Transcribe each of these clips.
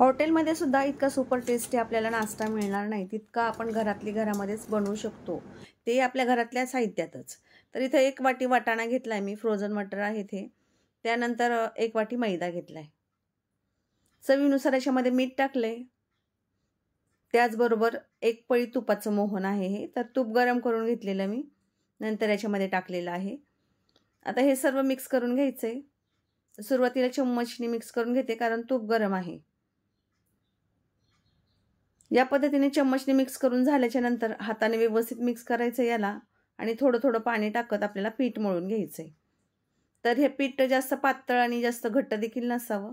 हॉटेलमध्ये सुद्धा इतका सुपर टेस्टी आपल्याला नाश्ता मिळणार नाही, तितका आपण घरामध्येच बनवू शकतो, ते आपल्या घरातल्या साहित्यातच. तर इथे 1 वाटी वाटाणा घेतला आहे मी, फ्रोझन मटर आहे ते. त्यानंतर 1 वाटी मैदा घेतला आहे. चवीनुसार याच्यामध्ये मीठ टाकले. त्याचबरोबर 1 पळी तुपाचं मोहन आहे हे. तर तूप गरम करून घेतलेलं मी, नंतर याच्यामध्ये टाकलेलं आहे. आता हे सर्व मिक्स करून घ्यायचे. सुरुवातीला चम्मचनी मिक्स करून घेते, कारण तूप गरम आहे. या पद्धतीने चम्मचने मिक्स करून झाल्याच्या नंतर हाताने व्यवस्थित मिक्स करायचं याला आणि थोडं थोडं पाणी टाकत आपल्याला पीठ मळून घ्यायचंय. तर हे पीठ जास्त पातळ आणि जास्त घट्ट देखील नसावं,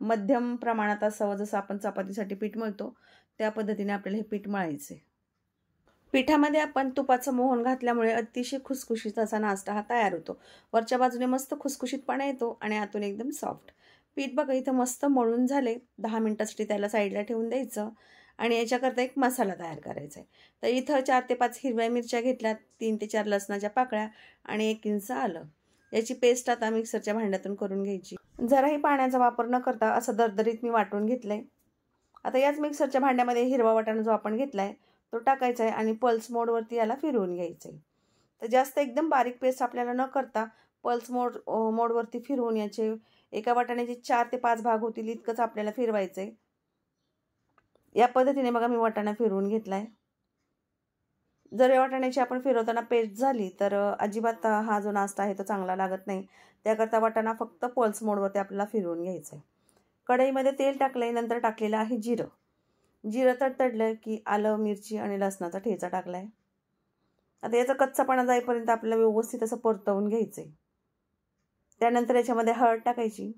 मध्यम प्रमाणात असावं. जसं आपण चपातीसाठी पीठ मळतो त्या पद्धतीने आपल्याला हे पीठ मळायचे. पिठामध्ये आपण तुपाचं मोहन घातल्यामुळे अतिशय खुसखुशीत असा नाश्ता हा तयार होतो. वरच्या बाजूने मस्त खुसखुशीतपणा येतो आणि आतून एकदम सॉफ्ट. पीठ बघा इथं मस्त मळून झाले. 10 मिनिटासाठी त्याला साईडला ठेवून द्यायचं आणि याच्याकरता एक मसाला तयार करायचा आहे. तर इथं 4 ते 5 हिरव्या मिरच्या घेतल्यात, 3 ते 4 लसणाच्या पाकळ्या आणि 1 इंच आलं. याची पेस्ट आता मिक्सरच्या भांड्यातून करून घ्यायची. जराही पाण्याचा वापर न करता असं दरदरीत मी वाटून घेतलंय. आता याच मिक्सरच्या भांड्यामध्ये हिरवा वाटाणा जो आपण घेतलाय तो टाकायचा आहे आणि पल्स मोडवरती याला फिरवून घ्यायचं आहे. तर जास्त एकदम बारीक पेस्ट आपल्याला न करता पल्स मोडवरती फिरवून याचे एका वाटाण्याचे 4 ते 5 भाग होतील इतकंच आपल्याला फिरवायचं आहे. या पद्धतीने बघा मी वाटाणा फिरवून घेतलाय. जर या वाटाण्याची आपण फिरवताना पेस्ट झाली तर अजिबात हा जो नाश्ता आहे तो चांगला लागत नाही. त्याकरता वाटाणा फक्त पल्स मोडवरती आपल्याला फिरवून घ्यायचं आहे. कढईमध्ये तेल टाकलंय, नंतर टाकलेलं आहे जिरं. जिरं तडतडलं की आलं, मिरची आणि लसणाचा ठेचा टाकलाय. आता याचा कच्चापणा जाईपर्यंत आपल्याला व्यवस्थित असं परतवून घ्यायचंय. त्यानंतर याच्यामध्ये हळद टाकायची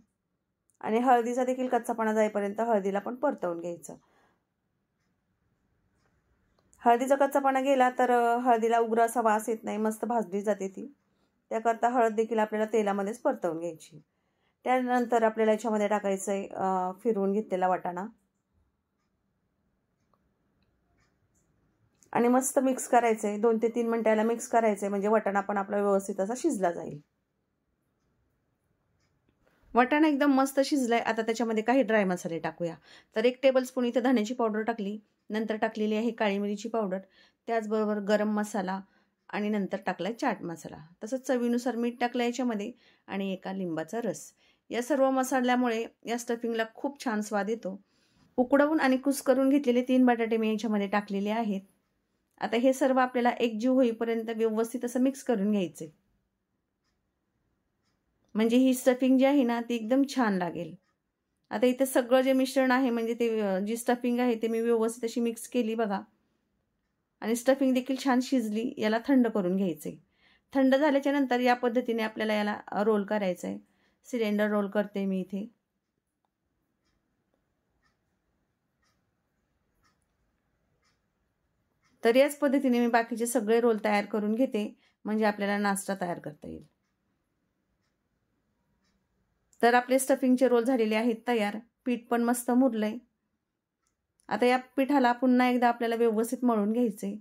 आणि हळदीचा देखील कच्चापणा जाईपर्यंत हळदीला पण परतवून घ्यायचं. हळदीचा कच्चापणा गेला तर हळदीला उग्र असा वास येत नाही, मस्त भाजली जाते ती. त्याकरता हळद देखील आपल्याला तेलामध्येच परतवून घ्यायची. त्यानंतर आपल्याला याच्यामध्ये टाकायचं आहे फिरवून घेतलेला वाटाणा आणि मस्त मिक्स करायचं आहे. 2 ते 3 मिनिटाला मिक्स करायचं आहे, म्हणजे वाटाणा पण आपला व्यवस्थित असा शिजला जाईल. वाटाणा एकदम मस्त शिजलाय. आता त्याच्यामध्ये काही ड्राय मसाले टाकूया. तर 1 टेबलस्पून इथं धण्याची पावडर टाकली, नंतर टाकलेली आहे काळी मिरीची पावडर, त्याचबरोबर गरम मसाला आणि नंतर टाकलाय चाट मसाला. तसंच चवीनुसार मीठ टाकलं याच्यामध्ये आणि 1 लिंबाचा रस. या सर्व मसाल्यामुळे या स्टफिंगला खूप छान स्वाद येतो. उकडवून आणि कुस्करून घेतलेले 3 बटाटे मी याच्यामध्ये टाकलेले आहेत. आता हे सर्व आपल्याला एकजीव होईपर्यंत व्यवस्थित असं मिक्स करून घ्यायचे, म्हणजे ही स्टफिंग जी आहे ना ती एकदम छान लागेल. आता इथे सगळं जे मिश्रण आहे म्हणजे ते जी स्टफिंग आहे ते मी व्यवस्थित अशी मिक्स केली बघा आणि स्टफिंग देखील छान शिजली. याला थंड करून घ्यायचे. थंड झाल्याच्या नंतर या पद्धतीने आपल्याला याला रोल करायचं आहे. सिलेंडर रोल करते मी इथे. तर याच पद्धतीने मी बाकीचे सगळे रोल तयार करून घेते, म्हणजे आपल्याला नाश्ता तयार करता येईल. तर आपले स्टफिंगचे रोल झालेले आहेत तयार. पीठ पण मस्त मुरलंय. आता या पिठाला पुन्हा एकदा आपल्याला व्यवस्थित मळून घ्यायचे.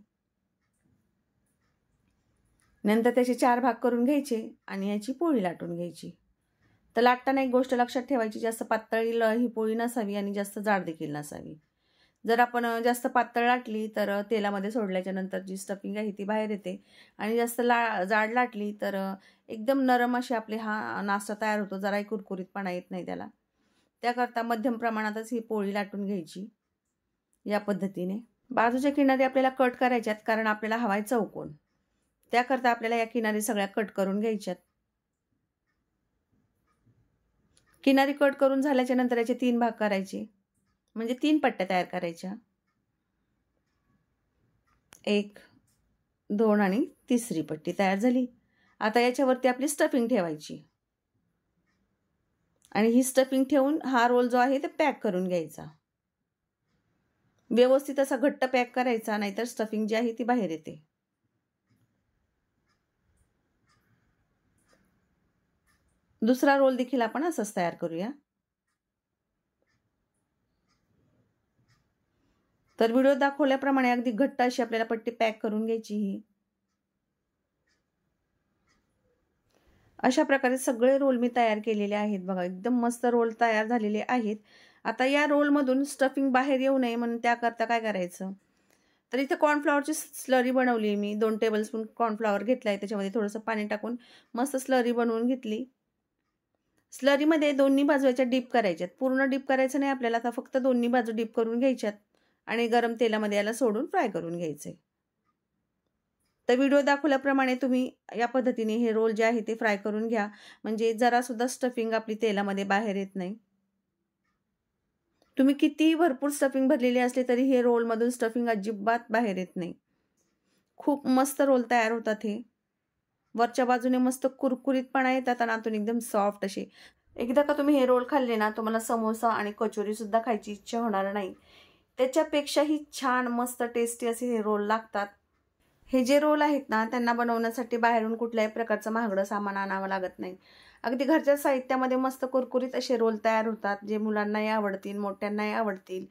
नंतर त्याचे 4 भाग करून घ्यायचे आणि याची पोळी लाटून घ्यायची. तर लाटताना एक गोष्ट लक्षात ठेवायची, जास्त पातळ ही पोळी नसावी आणि जास्त जाड देखील नसावी. जर आपण जास्त पातळ लाटली तर तेलामध्ये सोडल्याच्या नंतर जी स्टफिंग आहे ती बाहेर येते आणि जास्त जाड लाटली तर एकदम नरम अशी आपली हा नाश्ता तयार होतो. जराही कुरकुरीतपणा येत नाही त्याला. त्याकरता मध्यम प्रमाणातच ही पोळी लाटून घ्यायची. या पद्धतीने बाजूच्या किनारी आपल्याला कट करायच्यात, कारण आपल्याला हवाय चौकोन. त्याकरता आपल्याला या किनारी सगळ्या कट करून घ्यायच्यात. किनारी कट करून झाल्याच्या नंतर याचे 3 भाग करायचे, म्हणजे 3 पट्ट्या तयार करायच्या. 1, 2 आणि तिसरी पट्टी तयार झाली. आता याच्यावरती आपली स्टफिंग ठेवायची आणि ही स्टफिंग ठेवून हा रोल जो आहे ते पॅक करून घ्यायचा. व्यवस्थित असा घट्ट पॅक करायचा, नाहीतर स्टफिंग जी आहे ती बाहेर येते. दुसरा रोल देखील आपण असंच तयार करूया. तर व्हिडिओ दाखवल्याप्रमाणे अगदी घट्ट अशी आपल्याला पट्टी पॅक करून घ्यायची. ही अशा प्रकारे सगळे रोल मी तयार केलेले आहेत बघा. एकदम मस्त रोल तयार झालेले आहेत आता या रोलमधून स्टफिंग बाहेर येऊ नये म्हणून त्याकरता काय करायचं, तर इथे कॉर्नफ्लॉवरची स्लरी बनवली आहे मी. 2 टेबलस्पून कॉर्नफ्लॉवर घेतला आहे, त्याच्यामध्ये थोडंसं पाणी टाकून मस्त स्लरी बनवून घेतली. स्लरीमध्ये दोन्ही बाजू याच्या डीप करायच्यात. पूर्ण डीप करायचं नाही आपल्याला, आता फक्त दोन्ही बाजू डीप करून घ्यायच्यात आणि गरम तेलामध्ये याला सोडून फ्राय करून घ्यायचे. तर व्हिडिओ दाखवल्याप्रमाणे तुम्ही या पद्धतीने हे रोल जे आहे ते फ्राय करून घ्या, म्हणजे जरासुद्धा स्टफिंग आपली तेलामध्ये बाहेर येत नाही. तुम्ही कितीही भरपूर स्टफिंग भरलेली असली तरी हे रोलमधून स्टफिंग अजिबात बाहेर येत नाही. खूप मस्त रोल तयार होतात हे. वरच्या बाजूने मस्त कुरकुरीतपणा येतात आणि आतून एकदम सॉफ्ट असे. एकदा का तुम्ही हे रोल खाल्ले ना, तुम्हाला समोसा आणि कचोरीसुद्धा खायची इच्छा होणार नाही. त्याच्यापेक्षाही छान मस्त टेस्टी असे हे रोल लागतात. हे जे रोल आहेत ना, त्यांना बनवण्यासाठी बाहेरून कुठल्याही प्रकारचं महागडं सामान आणावं लागत नाही. अगदी घरच्या साहित्यामध्ये मस्त कुरकुरीत असे रोल तयार होतात, जे मुलांनाही आवडतील, मोठ्यांनाही आवडतील.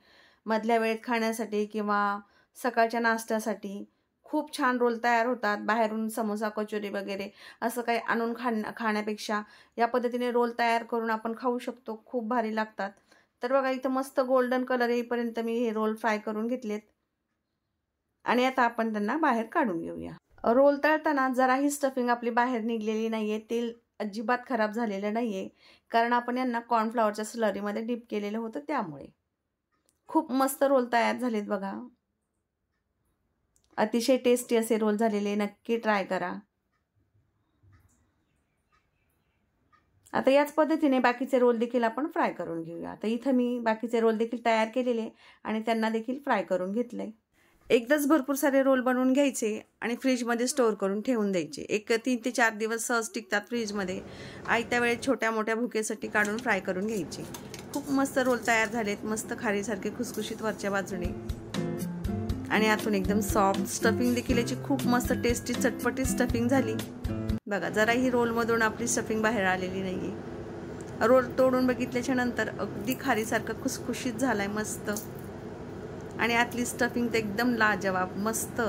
मधल्या वेळेत खाण्यासाठी किंवा सकाळच्या नाश्त्यासाठी खूप छान रोल तयार होतात. बाहेरून समोसा, कचोरी वगैरे असं काही आणून खाण्यापेक्षा या पद्धतीने रोल तयार करून आपण खाऊ शकतो. खूप भारी लागतात. तर बघा, इथं मस्त गोल्डन कलर येईपर्यंत मी हे रोल फ्राय करून घेतलेत आणि आता आपण त्यांना बाहेर काढून घेऊया. रोल तळताना जराही स्टफिंग आपली बाहेर निघलेली नाहीये. तेल अजिबात खराब झालेलं नाहीये, कारण आपण यांना कॉर्नफ्लॉवरच्या स्लरीमध्ये डीप केलेलं होतं त्यामुळे. खूप मस्त रोल तयार झालेत बघा. अतिशय टेस्टी असे रोल झालेले, नक्की ट्राय करा. आता याच पद्धतीने बाकीचे रोल देखील आपण फ्राय करून घेऊया. आता इथं मी बाकीचे रोल देखील तयार केलेले आणि त्यांना देखील फ्राय करून घेतले. एकदाच भरपूर सारे रोल बनवून घ्यायचे आणि फ्रीजमध्ये स्टोअर करून ठेवून द्यायचे. 3 ते 4 दिवस सहज टिकतात फ्रीजमध्ये. आयत्या वेळेत छोट्या मोठ्या भुकेसाठी काढून फ्राय करून घ्यायचे. खूप मस्त रोल तयार झालेत, मस्त खारीसारखे खुसखुशीत वरच्या बाजूने आणि आतून एकदम सॉफ्ट. स्टफिंग देखील याची खूप मस्त टेस्टी चटपटीत स्टफिंग झाली बघा. जराही रोलमधून आपली स्टफिंग बाहेर आलेली नाहीये. रोल तोडून बघितल्याच्या नंतर अगदी खारीसारखा खुसखुशीत झालाय मस्त आणि आतली स्टफिंग तर एकदम लाजवाब मस्त.